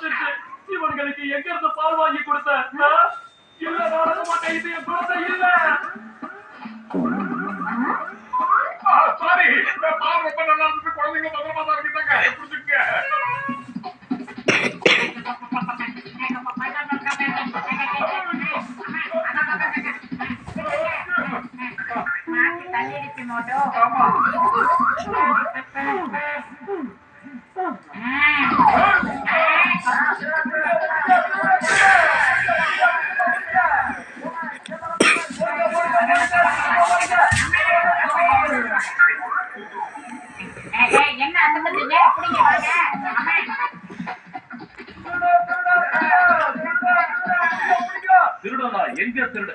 தொலைச்சிட்டு இவங்களுக்கு எங்க இருந்து பால் வாங்கி கொடுத்த? இல்ல நடக்க மாட்டேன், இது என் குழந்தை இல்ல. சாரி, பால் ரொம்ப நல்லா இருந்து குழந்தைங்க பத்திரமா தான் இருக்காங்க. புரிஞ்சுக்க. ஆமா என்ன அந்த திருடனா? எங்க திருட?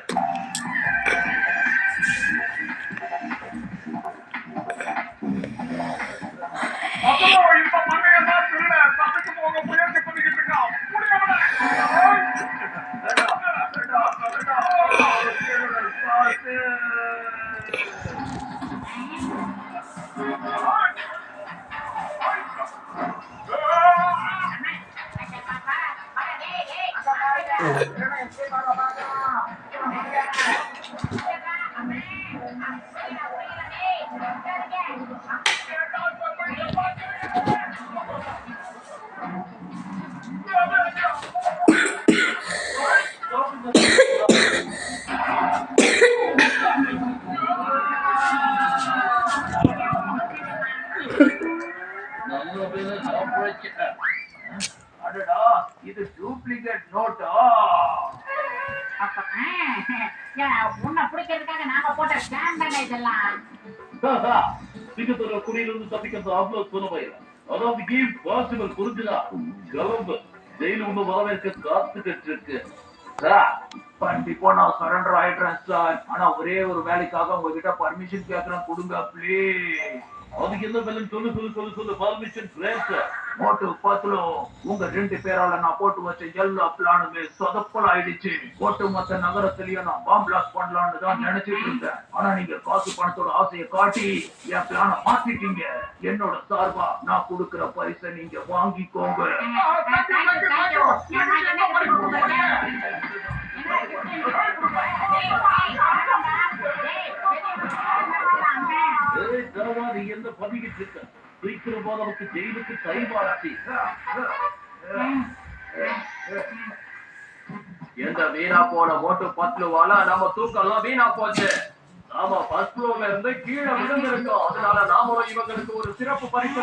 இப்ப மண்ணையெல்லாம் திருட தப்பிக்கு போக முயற்சி பண்ணிக்கிட்டு இருக்கான். இது டூப்ளிகேட் நோட்டா? உன்னை பிடிக்கிறதுக்காக நாம போட்ட ஸ்டாம்ப் தானே இதெல்லாம். சிங்கத்தோட குடியிலிருந்து தப்பிக்கிறது அவ்வளவு சுலபம். அதாவது கேம் பாசிபிள். புரிஞ்சுதா? கிளம்பு. ஜெயில ஒண்ணு வரவேற்க காத்துக்கிட்டு இருக்கு. கண்டிப்பா நான் சரண்டர் ஆயிடுறேன் சார். ஆனா ஒரே ஒரு வேலைக்காக உங்ககிட்ட பர்மிஷன் கேட்கறேன், கொடுங்க ப்ளீஸ். அதுக்கு என்ன வேலைன்னு சொல்லு சொல்லு சொல்லு சொல்லு. Permission great. மோட்டு பத்துலோ உங்க 2 பேரால நான் போட்டு வச்ச எல்லா பிளானுமே சொதப்பல் ஆயிடுச்சு. போட்டு மொத்த நகரத்திலயும் நான் பாம்பு பிளாஸ்ட் பண்ணலான்னு தான் நினைச்சிட்டு இருந்தேன். ஆனா நீங்க காசு பணத்தோட ஆசையை காட்டி என் பிளான மாத்திட்டீங்க. என்னோட சார்பா நான் கொடுக்கிற பரிசை நீங்க வாங்கிக்கோங்க. என்ன பதிக்கிட்டு இருக்க? சீக்கிரம் போல நமக்கு ஜெயிலுக்கு கைமாறாச்சு. எந்த வீணா போன மோட்டு பத்துவால நம்ம தூக்கெல்லாம் வீணா போச்சு. நாம ஃபர்ஸ்ட் ஃப்ளோர்ல இருந்து கீழே விழுந்திருக்கோம். அதனால நாமளும் இவங்களுக்கு ஒரு சிறப்பு பரிசு